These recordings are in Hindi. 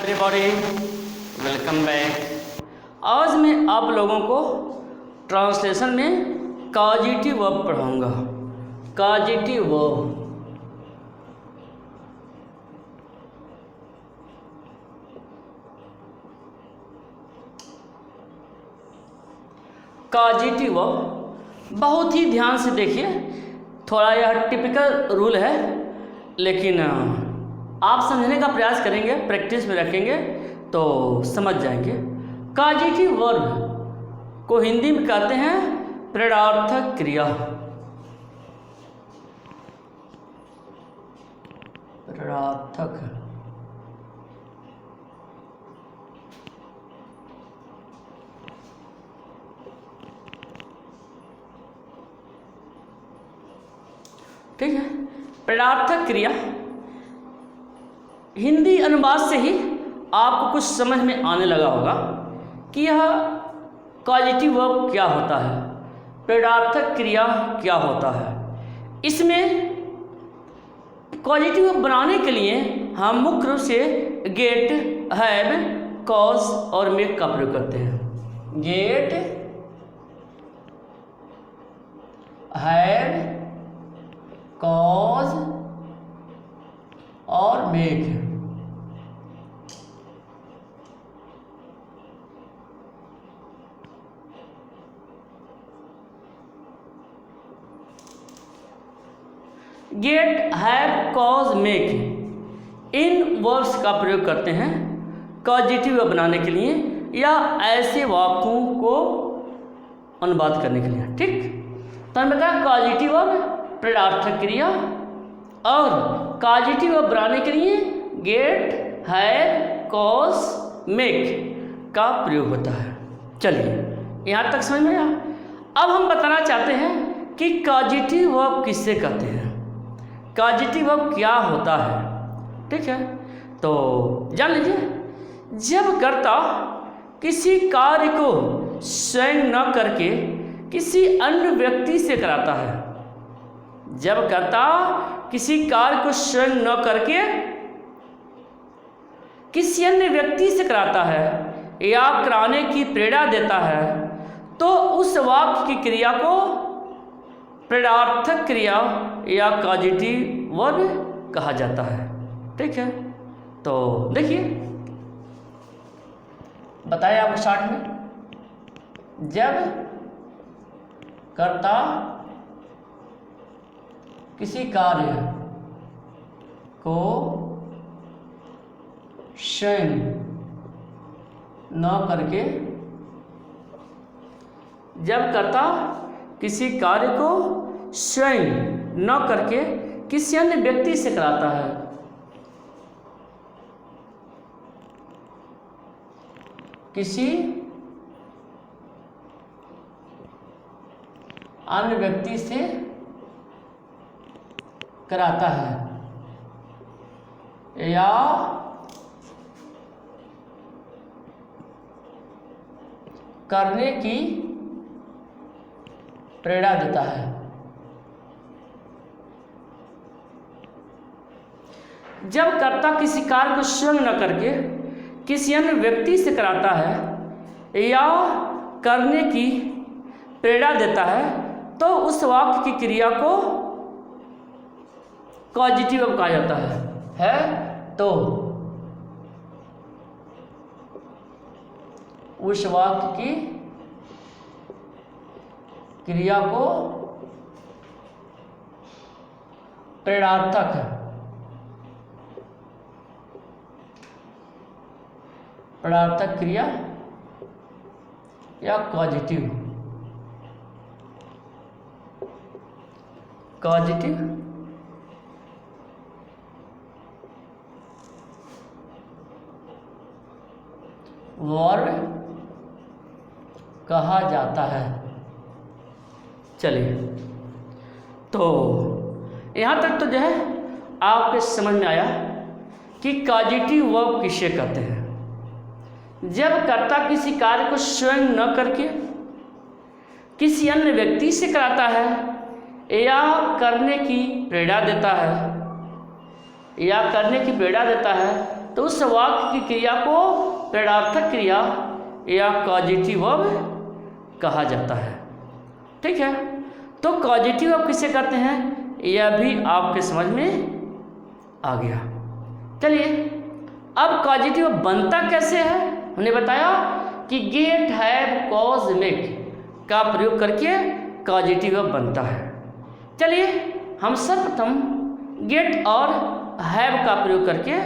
Everybody, welcome back. आज मैं आप लोगों को ट्रांसलेशन में कॉजेटिव वर्ब पढ़ाऊंगा। कॉजेटिव वर्ब, कॉजेटिव वर्ब बहुत ही ध्यान से देखिए। थोड़ा यह टिपिकल रूल है, लेकिन आप समझने का प्रयास करेंगे, प्रैक्टिस में रखेंगे तो समझ जाएंगे। कॉजेटिव वर्ब को हिंदी में कहते हैं प्रेरणार्थक क्रिया। प्रेरणार्थक ठीक है। प्रेरणार्थक क्रिया हिंदी अनुवाद से ही आपको कुछ समझ में आने लगा होगा कि यह कॉजेटिव वर्ब क्या होता है, प्रेरणार्थक क्रिया क्या होता है। इसमें कॉजेटिव वर्ब बनाने के लिए हम मुख्य रूप से गेट, हैव, कॉज और मेक का प्रयोग करते हैं। गेट, हैव, कॉज और make. Get, have, cause, make इन वर्ब्स का प्रयोग करते हैं कॉजेटिव वर्ब बनाने के लिए या ऐसे वाक्यों को अनुवाद करने के लिए। ठीक, तो हमने कहा कॉजेटिव वर्ब प्रेरणार्थक क्रिया और कॉजेटिव वर्ब बनाने के लिए गेट, हैव, कॉज, मेक का प्रयोग होता है। चलिए यहाँ तक समझ में आया। अब हम बताना चाहते हैं कि कॉजेटिव वर्ब किससे कहते हैं, कॉजेटिव वर्ब क्या होता है। ठीक है, तो जान लीजिए। जब कर्ता किसी कार्य को स्वयं न करके किसी अन्य व्यक्ति से कराता है, जब कर्ता किसी कार्य को स्वयं न करके किसी अन्य व्यक्ति से कराता है या कराने की प्रेरणा देता है, तो उस वाक्य की क्रिया को प्रेरणार्थक क्रिया या कॉजेटिव वर्ब कहा जाता है। ठीक है, तो देखिए बताया आपको शॉर्ट में। जब कर्ता किसी कार्य को स्वयं न करके, जब कर्ता किसी कार्य को स्वयं न करके किसी अन्य व्यक्ति से कराता है, किसी अन्य व्यक्ति से कराता है या करने की प्रेरणा देता है। जब कर्ता किसी कार्य को स्वयं न करके किसी अन्य व्यक्ति से कराता है या करने की प्रेरणा देता है, तो उस वाक्य की क्रिया को कॉजेटिव वर्ब कहा जाता है। तो उस वाक्य की क्रिया को प्रेरणार्थक क्रिया या कॉजेटिव वर्ब कहा जाता है। चलिए, तो यहाँ तक तो जो है आपके समझ में आया कि कॉजेटिव वर्ब किसे कहते हैं। जब कर्ता किसी कार्य को स्वयं न करके किसी अन्य व्यक्ति से कराता है या करने की प्रेरणा देता है, तो उस वाक्य की क्रिया को क्रियार्थक क्रिया या कॉजेटिव वर्ब कहा जाता है। ठीक है, तो कॉजेटिव वर्ब किसे कहते हैं यह भी आपके समझ में आ गया। चलिए अब कॉजेटिव वर्ब बनता कैसे है, हमने बताया कि गेट, हैव, कॉज, मेक का प्रयोग करके कॉजेटिव वर्ब बनता है। चलिए हम सर्वप्रथम गेट और हैव का प्रयोग करके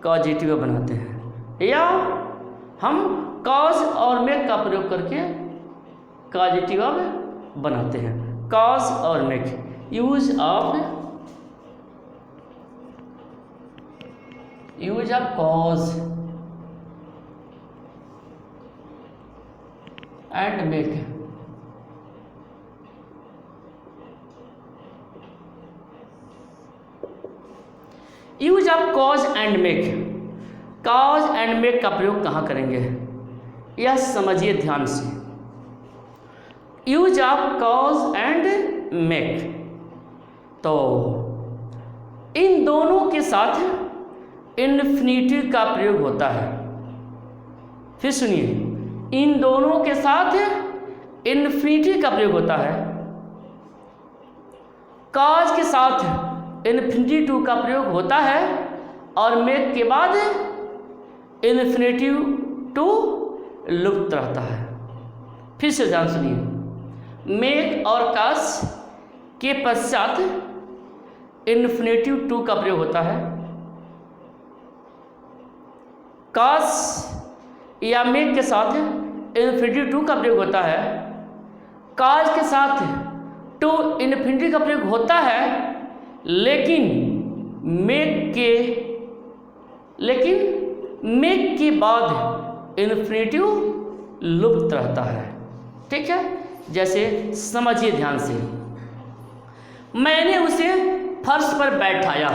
कॉजेटिव वर्ब बनाते हैं, या हम कॉज और मेक का प्रयोग करके कॉजेटिव वर्ब बनाते हैं। कॉज और make, use of cause and make. Use of cause and make, cause and make का प्रयोग कहाँ करेंगे यह समझिए ध्यान से। Use of cause and make, तो इन दोनों के साथ इन्फिनिटिव का प्रयोग होता है। फिर सुनिए, इन दोनों के साथ इन्फिनिटिव का प्रयोग होता है। कॉज के साथ इन्फिनिटिव का प्रयोग होता है और मेक के बाद इन्फिनिटिव टू लुप्त रहता है। फिर से ध्यान सुनिए, मेक और कॉज के पश्चात इन्फिनिटिव टू का प्रयोग होता है। कॉज या मेक के साथ इन्फिनिटिव टू का प्रयोग होता है। कॉज के साथ टू इन्फिनिटिव का प्रयोग होता है, लेकिन मेक के बाद इन्फिनिटिव लुप्त रहता है। ठीक है, जैसे समझिए ध्यान से, मैंने उसे फर्श पर बैठाया।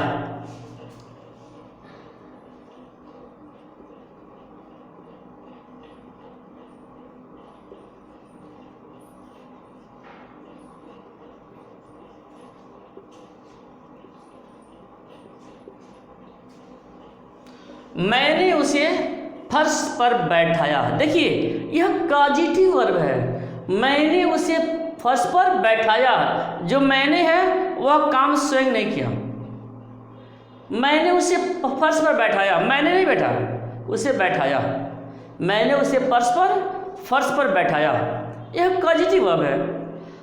मैंने उसे फर्श पर बैठाया। देखिए यह कॉजेटिव वर्ब है। मैंने उसे फर्श पर बैठाया, जो मैंने है वह काम स्वयं नहीं किया। मैंने उसे फर्श पर बैठाया, मैंने नहीं बैठा, उसे बैठाया। मैंने उसे फर्श पर बैठाया, यह कॉजेटिव वर्ब है।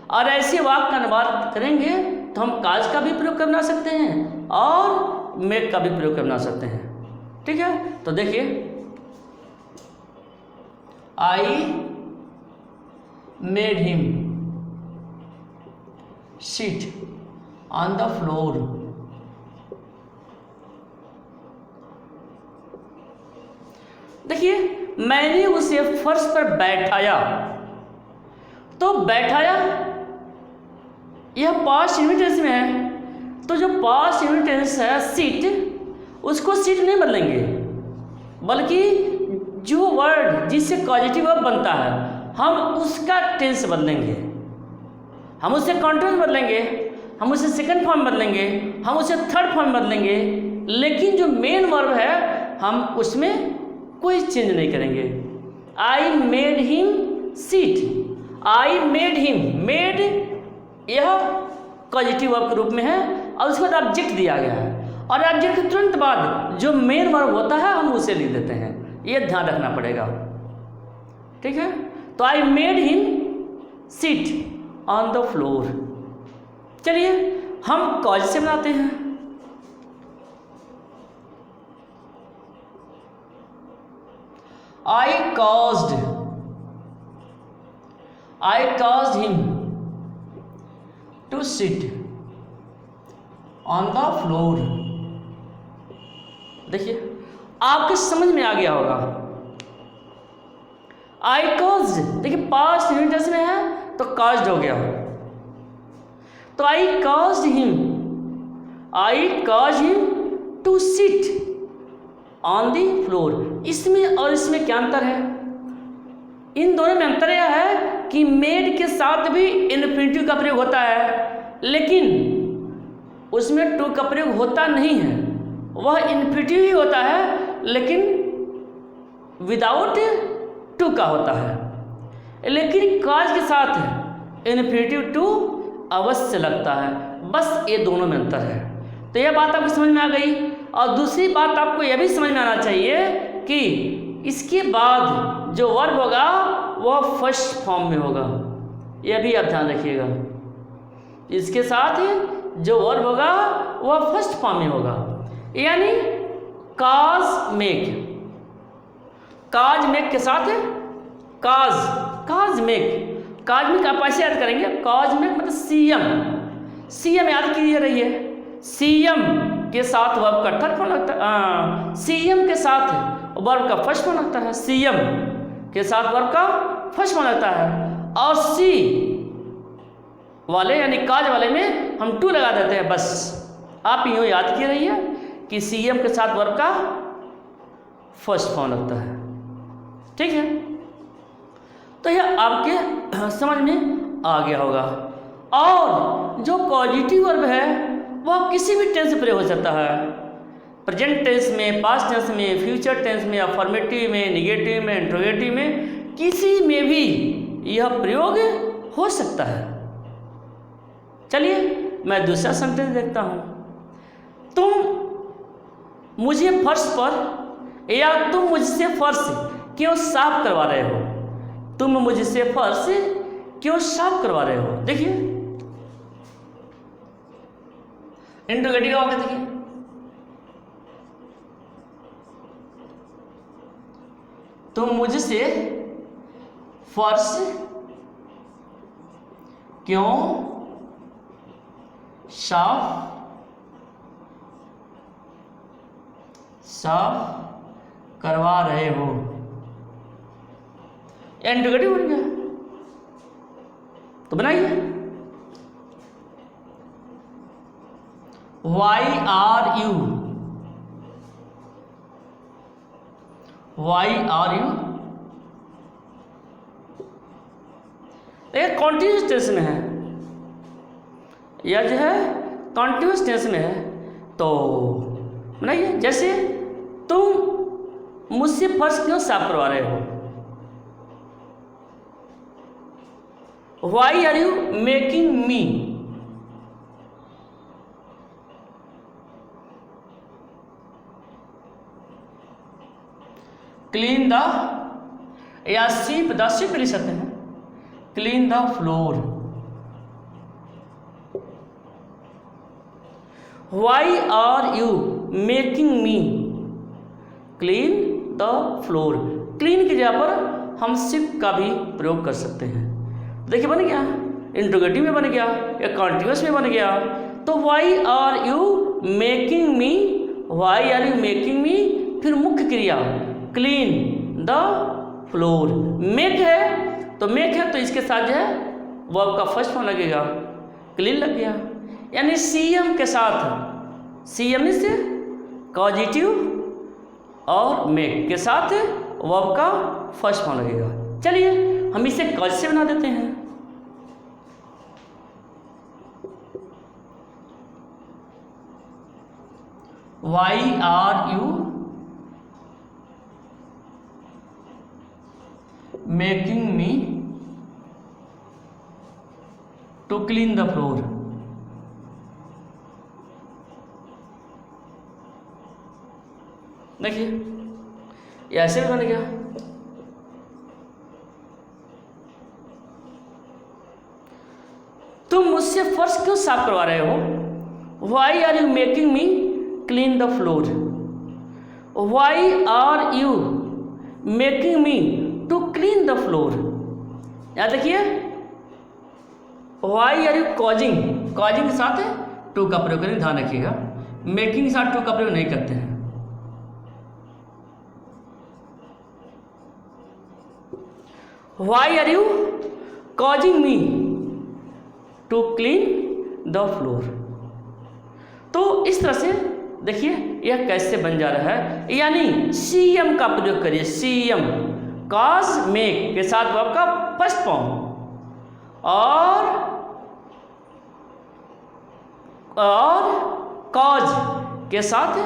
और ऐसे वाक्य का अनुवाद करेंगे तो हम कॉज का भी प्रयोग करना सकते हैं और मेक का भी प्रयोग करना सकते हैं। ठीक है, तो देखिए, आई made him sit on the floor. देखिए, मैंने उसे फर्श पर बैठाया, तो बैठाया यह पास्ट इंडिफिनिट में है, तो जो पास्ट इंडिफिनिट है सीट, उसको सीट नहीं बदलेंगे, बल्कि जो वर्ड जिससे कॉजेटिव वर्ब बनता है हम उसका टेंस बदलेंगे। हम उसे कॉन्टिन्यूस बदलेंगे, हम उसे सेकंड फॉर्म बदलेंगे, हम उसे थर्ड फॉर्म बदलेंगे, लेकिन जो मेन वर्ब है हम उसमें कोई चेंज नहीं करेंगे। आई मेड हिम सीट, आई मेड हिम, मेड यह कॉजेटिव वर्ब के रूप में है और उसके बाद ऑब्जेक्ट दिया गया है, और ऑब्जेक्ट के तुरंत बाद जो मेन वर्ब होता है हम उसे लिख देते हैं। ये ध्यान रखना पड़ेगा। ठीक है, तो I made him sit on the floor. चलिए हम कॉज से बनाते हैं। I caused him to sit on the floor. देखिए आपके समझ में आ गया होगा। आई कॉज्ड, देखिए पास्ट इंडिफिनिट में है तो कॉज्ड हो गया। तो I caused him to sit on the floor. इसमें और इसमें क्या अंतर है? इन दोनों में अंतर यह है कि मेड के साथ भी इन्फिनिटिव का प्रयोग होता है, लेकिन उसमें टू का प्रयोग होता नहीं है, वह इन्फिनिटिव ही होता है, लेकिन विदाउट टू का होता है, लेकिन काज के साथ इन्फिनेटिव टू अवश्य लगता है। बस ये दोनों में अंतर है। तो यह बात आपको समझ में आ गई। और दूसरी बात आपको यह भी समझ में आना चाहिए कि इसके बाद जो वर्ब होगा वह फर्स्ट फॉर्म में होगा। यह भी आप ध्यान रखिएगा, इसके साथ जो वर्ब होगा वह फर्स्ट फॉर्म में होगा। यानी काज मेक, काज मेक के साथ काज, काज मेक, काज मेक आप ऐसे याद करेंगे, काज मेक मतलब सीएम, सीएम याद कीजिए रहिए, सीएम के साथ वर्ब का थर्ड फॉर्म लगता है, सीएम के साथ वर्ब का फर्स्ट फॉर्म लगता है, सीएम के साथ वर्ब का फर्स्ट फॉर्म लगता है। और सी वाले यानी काज वाले में हम टू लगा देते हैं। बस आप यूँ याद किए रहिए कि सीएम के साथ वर्ब का फर्स्ट फॉर्म लगता है। ठीक है, तो यह आपके समझ में आ गया होगा। और जो पॉजिटिव वर्ब है वह किसी भी टेंस में प्रयोग हो सकता है, प्रेजेंट टेंस में, पास्ट टेंस में, फ्यूचर टेंस में, अफर्मेटिव में, निगेटिव में, इंट्रोगेटिव में, किसी में भी यह प्रयोग हो सकता है। चलिए मैं दूसरा सेंटेंस देखता हूँ। तुम मुझे फर्श पर या तुम मुझसे फर्श क्यों साफ करवा रहे हो, तुम मुझसे फर्श क्यों साफ करवा रहे हो। देखिए इंट्रोगेटिव का वाक्य देखिए, तुम मुझसे फर्श क्यों साफ करवा रहे हो। इंट्रोगेटिव बन गया, तो बनाइए Why are you, why are you, एक कॉन्टिन्यूस टेंस में है, यह जो है कॉन्टिन्यूस टेंस में है। तो बनाइए जैसे तुम मुझसे फर्श क्यों साफ करवा रहे हो, Why are you making me, clean the, या स्वीप द, स्वीप लिख सकते हैं, clean the floor. Why are you making me clean the floor. Clean की जगह पर हम स्वीप का भी प्रयोग कर सकते हैं। देखिए बन गया, इंट्रोगेटिव में बन गया या कॉन्टिन्यूअस में बन गया। तो why are you making me, why are you making me, फिर मुख्य क्रिया क्लीन द फ्लोर। मेक है तो मेक है तो इसके साथ जो है वर्ब का फर्स्ट फॉर्म लगेगा, क्लीन लग गया। यानी सीएम के साथ, सीएम से पॉजिटिव और मेक के साथ वर्ब का फर्स्ट फॉर्म लगेगा। चलिए हम इसे कज से बना देते हैं। Why are you making me to clean the floor. देखिए ये ऐसे भी बन गया। तुम मुझसे फर्श क्यों साफ करवा रहे हो, why are you making me clean the floor. Why are you making me to clean the floor. याद देखिए why are you causing, causing के साथ टू का प्रयोग करें, ध्यान रखिएगा। मेकिंग के साथ टू का प्रयोग नहीं करते हैं। Why are you causing me to clean the floor. तो इस तरह से देखिए यह कैसे बन जा रहा है। यानी सीएम का प्रयोग करिए, सीएम कॉज मेक के साथ वर्ब का फर्स्ट फॉर्म और कॉज के साथ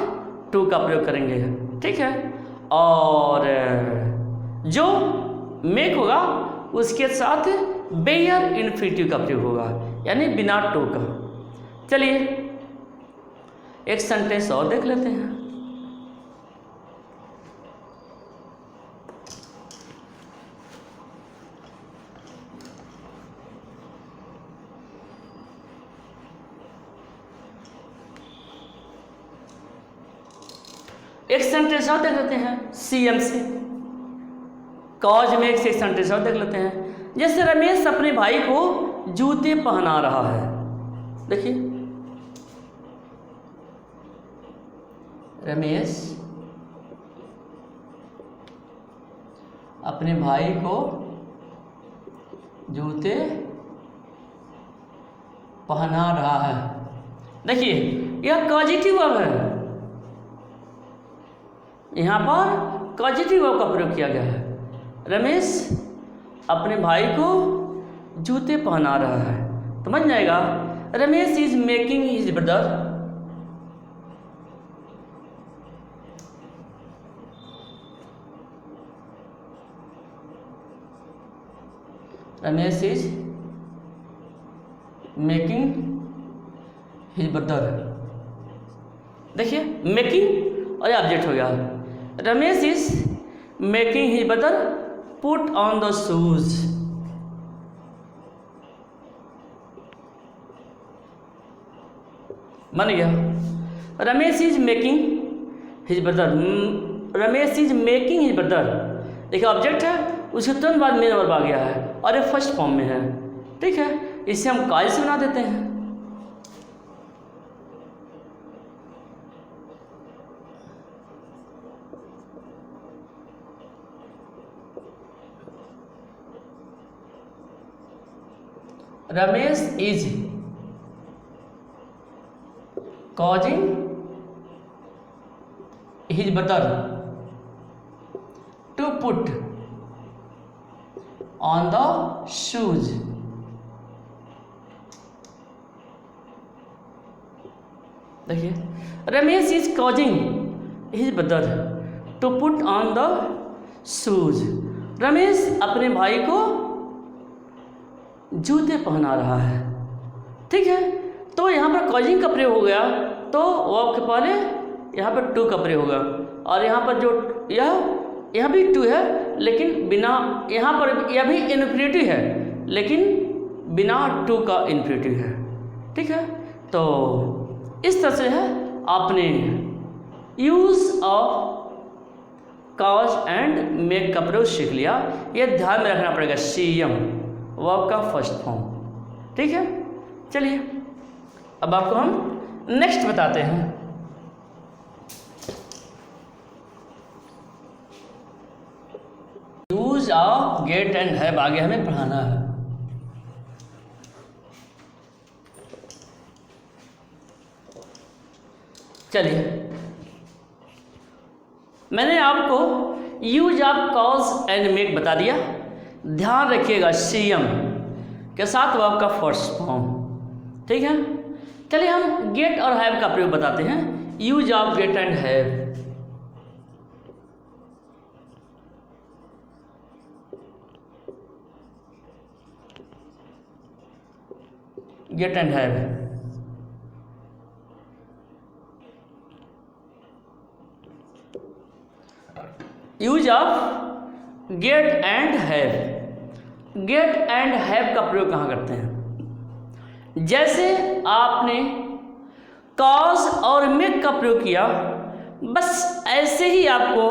टू का प्रयोग करेंगे। ठीक है। और जो मेक होगा उसके साथ बेयर इन्फिनिटिव का प्रयोग होगा, यानी बिना टू का। चलिए एक सेंटेंस और देख लेते हैं। एक सेंटेंस और देख लेते हैं सीएम से, कॉज में एक सेंटेंस और देख लेते हैं। जैसे रमेश अपने भाई को जूते पहना रहा है। देखिए रमेश अपने भाई को जूते पहना रहा है। देखिए यह कॉजिटिव वर्ब है, यहाँ पर कॉजिटिव वर्ब का प्रयोग किया गया है। रमेश अपने भाई को जूते पहना रहा है, तो बन जाएगा Ramesh is making his brother Ramesh is making his brother. देखिए मेकिंग और ऑब्जेक्ट हो गया। Ramesh is making his brother put on the shoes. बन गया Ramesh is making his brother. Ramesh is making his brother, देखिए ऑब्जेक्ट है, उसके तुरंत बाद मेन वर्ब आ गया है और ये फर्स्ट फॉर्म में है। ठीक है, इसे हम काल से बना देते हैं। Ramesh is causing his brother to put on the shoes। देखिए Ramesh is causing his brother to put on the shoes। Ramesh अपने भाई को जूते पहना रहा है। ठीक है, तो यहाँ पर कॉजिंग का प्रयोग हो गया, तो वर्ब के पहले यहाँ पर टू का प्रयोग होगा। और यहाँ पर जो यह भी टू है, लेकिन बिना, यहाँ पर यह भी इन्फिनिटिव है लेकिन बिना टू का इन्फिनिटिव है। ठीक है, तो इस तरह से है आपने use of cause and make का प्रयोग सीख लिया। यह ध्यान में रखना पड़ेगा, सीएम वर्ब का फर्स्ट फॉर्म। ठीक है, चलिए अब आपको हम नेक्स्ट बताते हैं। Use of get and have आगे हमें पढ़ाना है। चलिए मैंने आपको use of cause and make बता दिया। ध्यान रखिएगा सीएम के साथ वर्ब का फर्स्ट फॉर्म। ठीक है, चलिए हम गेट और हैव का प्रयोग बताते हैं। Use of get and have. Get and have, use of get and have. Get and have का प्रयोग कहाँ करते हैं? जैसे आपने कॉज और मेक का प्रयोग किया, बस ऐसे ही आपको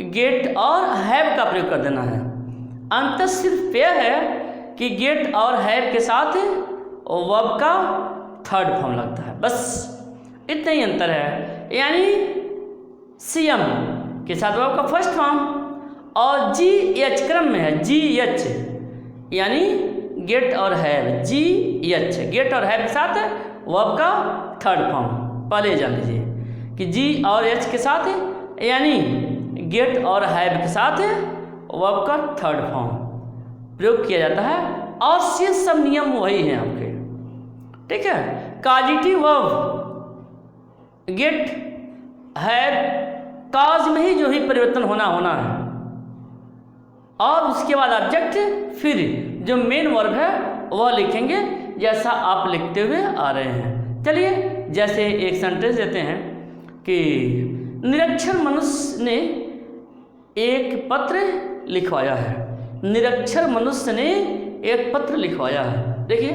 गेट और हैव का प्रयोग कर देना है। अंतर सिर्फ यह है कि गेट और हैव के साथ वर्ब का थर्ड फॉर्म लगता है, बस इतना ही अंतर है। यानी सीएम के साथ वर्ब का फर्स्ट फॉर्म और जी एच क्रम में है, जी एच, यानी गेट और हैव, जी एच, गेट और हैव के साथ वर्ब का थर्ड फॉर्म। पहले जान लीजिए कि जी और एच के साथ यानी गेट और हैव के साथ वर्ब का थर्ड फॉर्म प्रयोग किया जाता है और ये सब नियम वही हैं आपके। ठीक है, कॉजिटिव वर्ब गेट, हैव, काज में ही जो ही परिवर्तन होना है, और उसके बाद ऑब्जेक्ट, फिर जो मेन वर्ब है वह लिखेंगे जैसा आप लिखते हुए आ रहे हैं। चलिए जैसे एक सेंटेंस देते हैं कि निरक्षर मनुष्य ने एक पत्र लिखवाया है। निरक्षर मनुष्य ने एक पत्र लिखवाया है। देखिए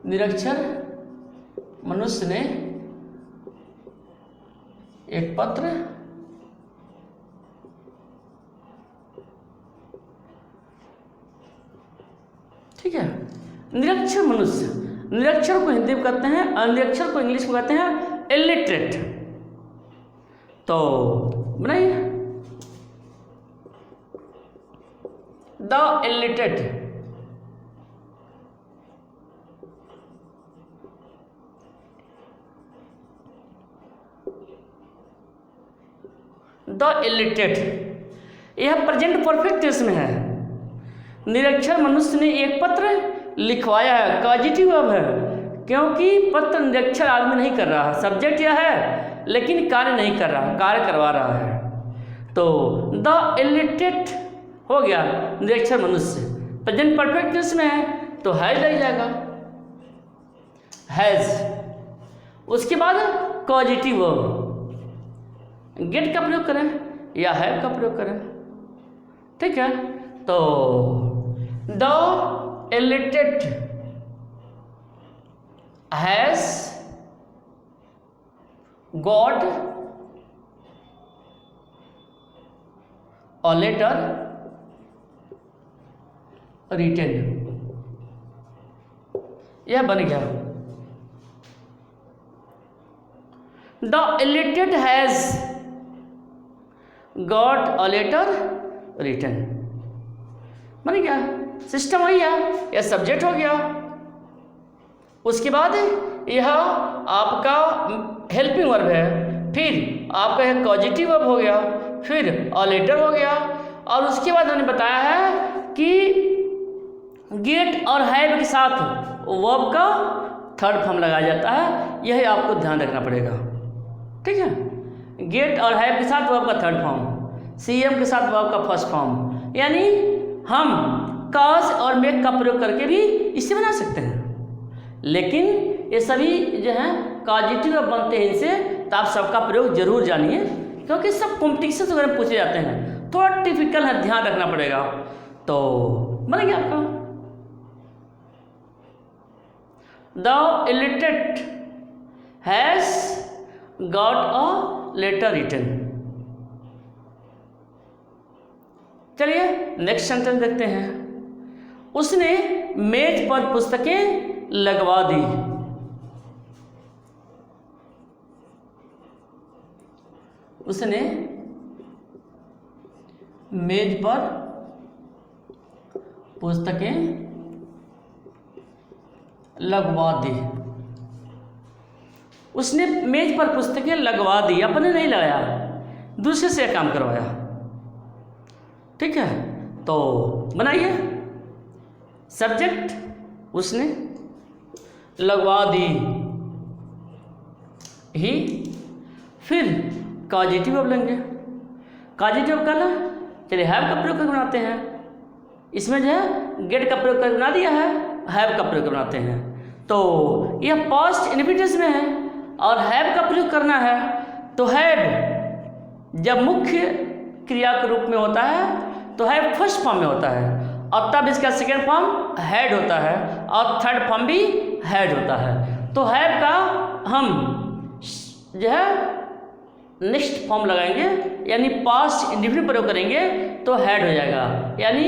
निरक्षर मनुष्य ने एक पत्र ठीक है। निरक्षर मनुष्य, निरक्षर को हिंदी में कहते हैं, अनिरक्षर को इंग्लिश में कहते हैं इलिटरेट। तो बनाइए द इलिटरेट। द इलिटरेट, यह प्रेजेंट परफेक्ट इसमें है। निरक्षर मनुष्य ने एक पत्र लिखवाया है, कॉजिटिव वर्ब है, क्योंकि पत्र निरक्षर आदमी नहीं कर रहा है, सब्जेक्ट यह है लेकिन कार्य नहीं कर रहा, कार्य करवा रहा है। तो द इलिटरेट हो गया निरक्षर मनुष्य, प्रेजेंट परफेक्ट इसमें है तो हैज लग जाएगा, हैज। उसके बाद कॉजिटिव वर्ब, गेट का प्रयोग करें या हैव का प्रयोग करें, ठीक है। तो the illiterate has got a letter written, यह बन गया। The illiterate has got a letter written, बन गया। सिस्टम वही है, यह सब्जेक्ट हो गया। उसके बाद यह आपका हेल्पिंग वर्ब है, फिर आपका यह कॉजिटिव वर्ब हो गया, फिर अ लेटर हो गया, और उसके बाद हमने बताया है कि गेट और हैव के साथ वर्ब का थर्ड फॉर्म लगाया जाता है, यह आपको ध्यान रखना पड़ेगा, ठीक है। गेट और हैव के साथ वर्ब का थर्ड फॉर्म, सीएम के साथ वर्ब का फर्स्ट फॉर्म, यानी हम काज और मेक का प्रयोग करके भी इसे बना सकते हैं, लेकिन ये सभी जो हैं कॉजिटिव वर्ब बनते हैं इनसे, तो आप सबका प्रयोग जरूर जानिए, क्योंकि सब कॉम्पिटिशन वगैरह पूछे जाते हैं, थोड़ा टिपिकल है, ध्यान रखना पड़ेगा। तो बन गया आपका the illiterate has got a letter written. चलिए नेक्स्ट सेंटेंस देखते हैं। उसने मेज पर पुस्तकें लगवा दी। उसने मेज पर पुस्तकें लगवा दी। उसने मेज पर पुस्तकें लगवा दी, अपने नहीं लगाया, दूसरे से काम करवाया, ठीक है। तो बनाइए सब्जेक्ट उसने, लगवा दी ही, फिर कॉजिटिव वर्ब लेंगे। कॉजिटिव वर्ब करना, चलिए हैव का प्रयोग करके बनाते हैं। इसमें जो है गेट का प्रयोग करके बना दिया है, हैव का प्रयोग बनाते हैं। तो यह पास्ट इन्फिनिटिव में है और हैव का प्रयोग करना है, तो हैव जब मुख्य क्रिया के रूप में होता है तो हैव फर्स्ट फॉर्म में होता है, और तब इसका सेकेंड फॉर्म हैड होता है, और थर्ड फॉर्म भी हैड होता है। तो हैव का हम जो है नेक्स्ट फॉर्म लगाएंगे, यानी पास्ट इंडिफिनिट प्रयोग करेंगे तो हैड हो जाएगा। यानी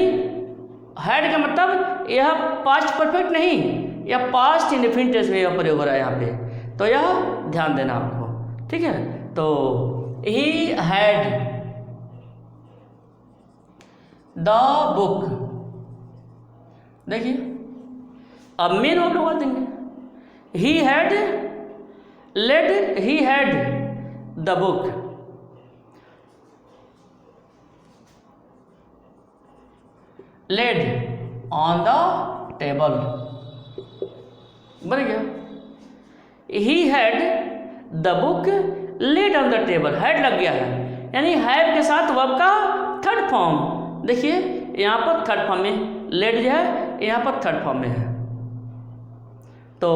हैड का मतलब यह पास्ट परफेक्ट नहीं, यह पास्ट इंडिफिनिट में यह प्रयोग हो रहा है यहाँ पे, तो यह ध्यान देना आपको, ठीक है। तो ही हैड द बुक, देखिए अब मेन वर्ब लगा देंगे। He had laid, he had the book, laid on the table, बन गया। He had the book laid on the table, had लग गया है, यानी हैव के साथ वर्ब का थर्ड फॉर्म। देखिए यहाँ पर थर्ड फॉर्म में, लेड जो है यहाँ पर थर्ड फॉर्म में है। तो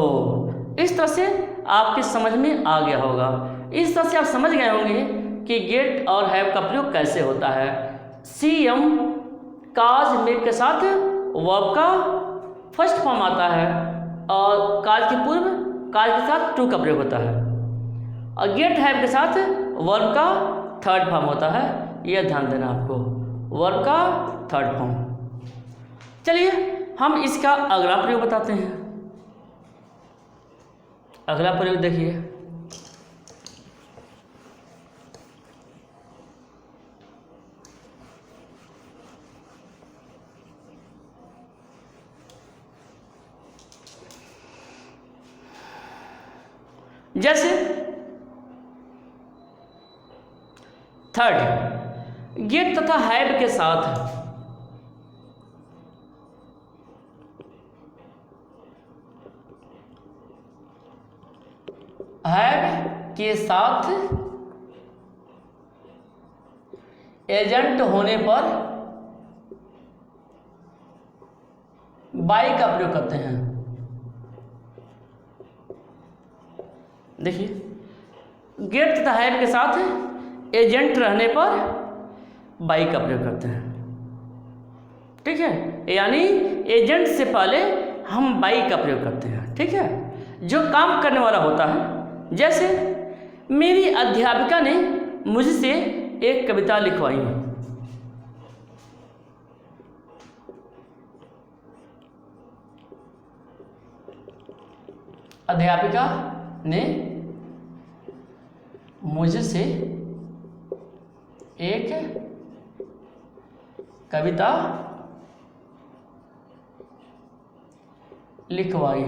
इस तरह से आपके समझ में आ गया होगा। इस तरह से आप समझ गए होंगे कि गेट और हैव का प्रयोग कैसे होता है। सी एम काज मेक के साथ वर्ब का फर्स्ट फॉर्म आता है और काज के पूर्व काज के साथ टू का प्रयोग होता है, और गेट हैव के साथ वर्ब का थर्ड फॉर्म होता है। यह ध्यान देना आपको, वर्ब का थर्ड फॉर्म। चलिए हम इसका अगला प्रयोग बताते हैं। अगला प्रयोग देखिए, जैसे थर्ड गेट तथा हैव के साथ एजेंट होने पर बाई का प्रयोग करते हैं। देखिए गेट तथा हैव के साथ एजेंट रहने पर बाई का प्रयोग करते हैं, ठीक है, यानी एजेंट से पहले हम बाई का प्रयोग करते हैं, ठीक है, जो काम करने वाला होता है। जैसे मेरी अध्यापिका ने मुझसे एक कविता लिखवाई। अध्यापिका ने मुझसे एक कविता लिखवाई।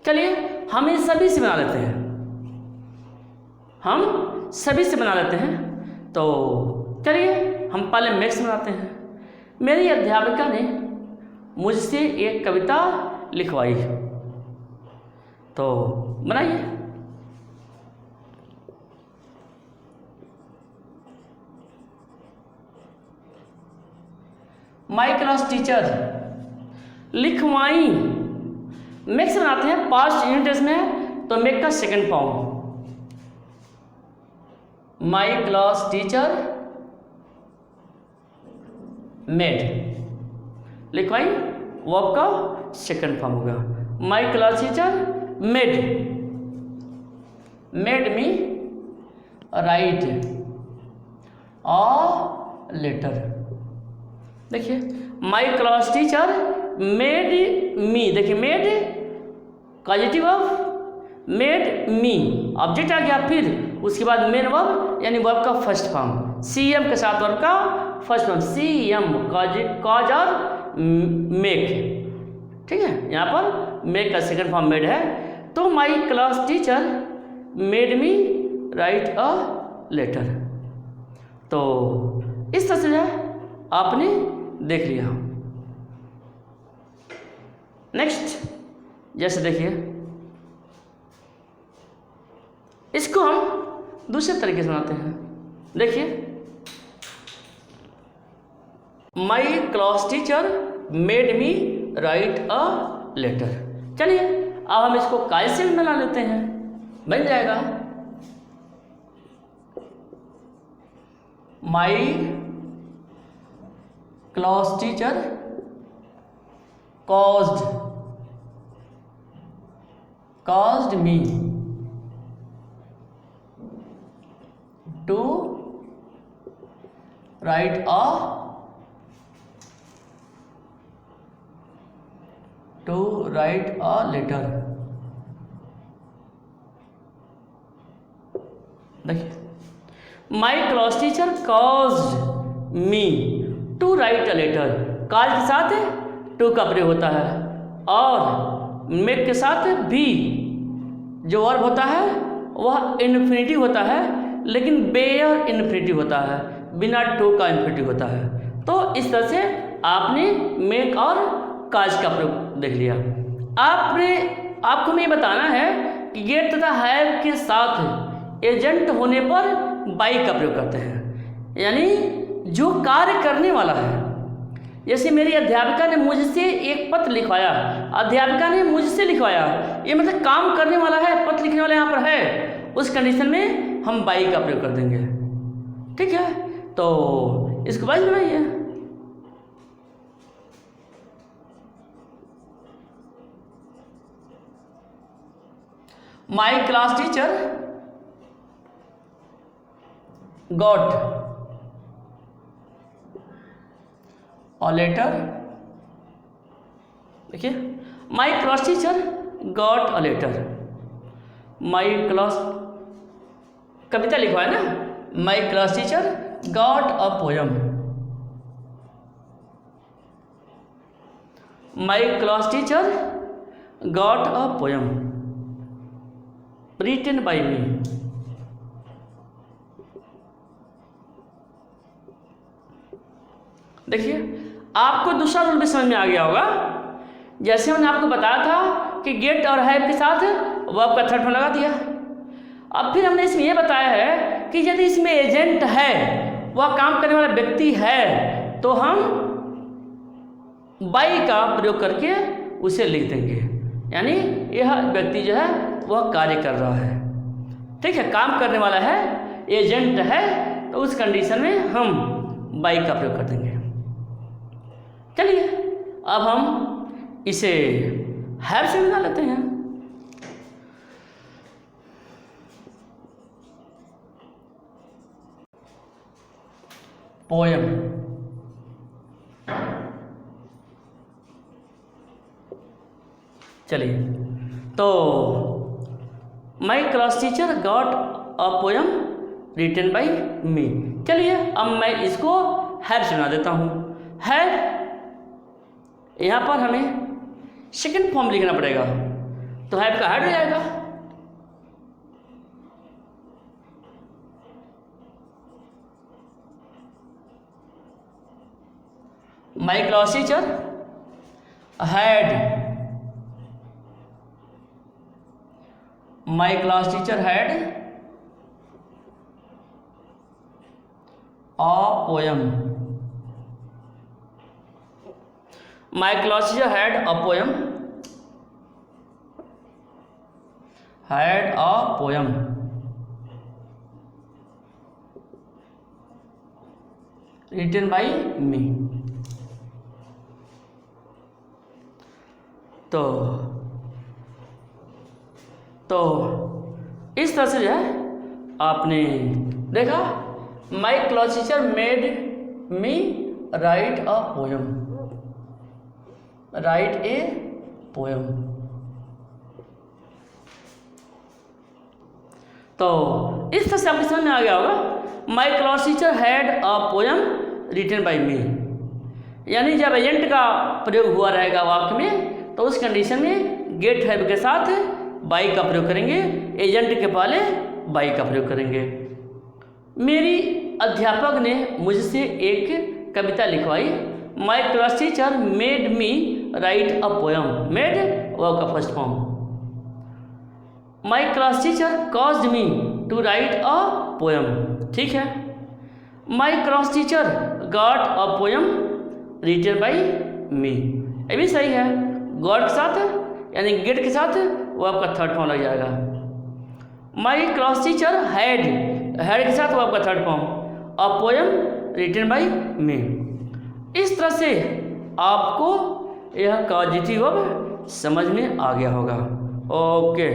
चलिए हम इन सभी से बना लेते हैं, हम सभी से बना लेते हैं। तो चलिए हम पहले मैक्स बनाते हैं। मेरी अध्यापिका ने मुझसे एक कविता लिखवाई, तो बनाइए। माई क्लास टीचर लिखवाई, मेक से बनाते हैं, पास्ट यूनिट में है तो मेक का second form. My class teacher made, लिखवाई वर्ब का सेकंड फॉर्म होगा। My class teacher made me write a letter. देखिए my class teacher made me, देखिए made positive of made me, object आ गया, फिर उसके बाद मेन वर्ब यानी वर्ब का फर्स्ट फॉर्म, सी एम के साथ वर्ब का first form, C M cause और मेक, ठीक है, यहाँ पर मेक का सेकंड फॉर्म मेड है। तो my class teacher made me write a letter. तो इस तरह से जो है आपने देख लिया। नेक्स्ट जैसे देखिए, इसको हम दूसरे तरीके से बनाते हैं। देखिए my class teacher made me write a letter. चलिए अब हम इसको कैसे बना लेते हैं, बन जाएगा my class teacher caused me to write a letter। देखिए my class teacher caused me to write a letter, काज के साथ टू का प्रयोग होता है और मेक के साथ भी जो वर्ब होता है वह इन्फिनिटिव होता है, लेकिन बेयर इन्फिनिटिव होता है, बिना टू का इन्फिनिटिव होता है। तो इस तरह से आपने मेक और काज का प्रयोग देख लिया। आपको मैं बताना है कि गेट तथा हैव के साथ एजेंट होने पर बाई का प्रयोग करते हैं, यानी जो कार्य करने वाला है। जैसे मेरी अध्यापिका ने मुझसे एक पत्र लिखवाया, अध्यापिका ने मुझसे लिखवाया, ये मतलब काम करने वाला है, पत्र लिखने वाला यहाँ पर है, उस कंडीशन में हम बाई का प्रयोग कर देंगे। ठीक है, तो इसको वाइज बनाइए। My class teacher got a letter, देखिए my class teacher got a letter, my class कविता लिखवा है ना, my class teacher got a poem, my class teacher got a poem written by me। देखिए आपको दूसरा रूल भी समझ में आ गया होगा। जैसे मैंने आपको बताया था कि गेट और हैव के साथ वर्ब का थर्ड फॉर्म लगा दिया। अब फिर हमने इसमें यह बताया है कि यदि इसमें एजेंट है, वह काम करने वाला व्यक्ति है, तो हम बाई का प्रयोग करके उसे लिख देंगे, यानी यह व्यक्ति जो है वह कार्य कर रहा है। ठीक है, काम करने वाला है, एजेंट है, तो उस कंडीशन में हम बाई का प्रयोग कर देंगे। चलिए अब हम इसे हैव से मिला लेते हैं। पोयम, चलिए तो my class teacher got a poem written by me. चलिए अब मैं इसको हैव से बना देता हूँ। हैव, यहाँ पर हमें सेकंड फॉर्म लिखना पड़ेगा, तो हैव का हेड हो जाएगा। My class teacher had, my class teacher had a poem, my class teacher had a poem, had a poem written by me. तो इस तरह से जो है आपने देखा, my class teacher made me write a poem, write a poem. तो इस तरह से आपके समझ में आ गया होगा। My class teacher had a poem written by me, यानी जब एजेंट का प्रयोग हुआ रहेगा वाक्य में, तो उस कंडीशन में गेट हैव के साथ बाई का प्रयोग करेंगे, एजेंट के पहले बाई का प्रयोग करेंगे। मेरी अध्यापक ने मुझसे एक कविता लिखवाई। My class teacher made me write a poem, made verb का first form. My class teacher caused me to write a poem, ठीक है। My class teacher got a poem written by me, ये भी सही है। गॉट के साथ यानी गेट के साथ वो आपका थर्ड फॉर्म लग जाएगा। My class teacher had, had के साथ वो आपका third form, a poem written by me. इस तरह से आपको यह कॉजेटिव वर्ब समझ में आ गया होगा। ओके।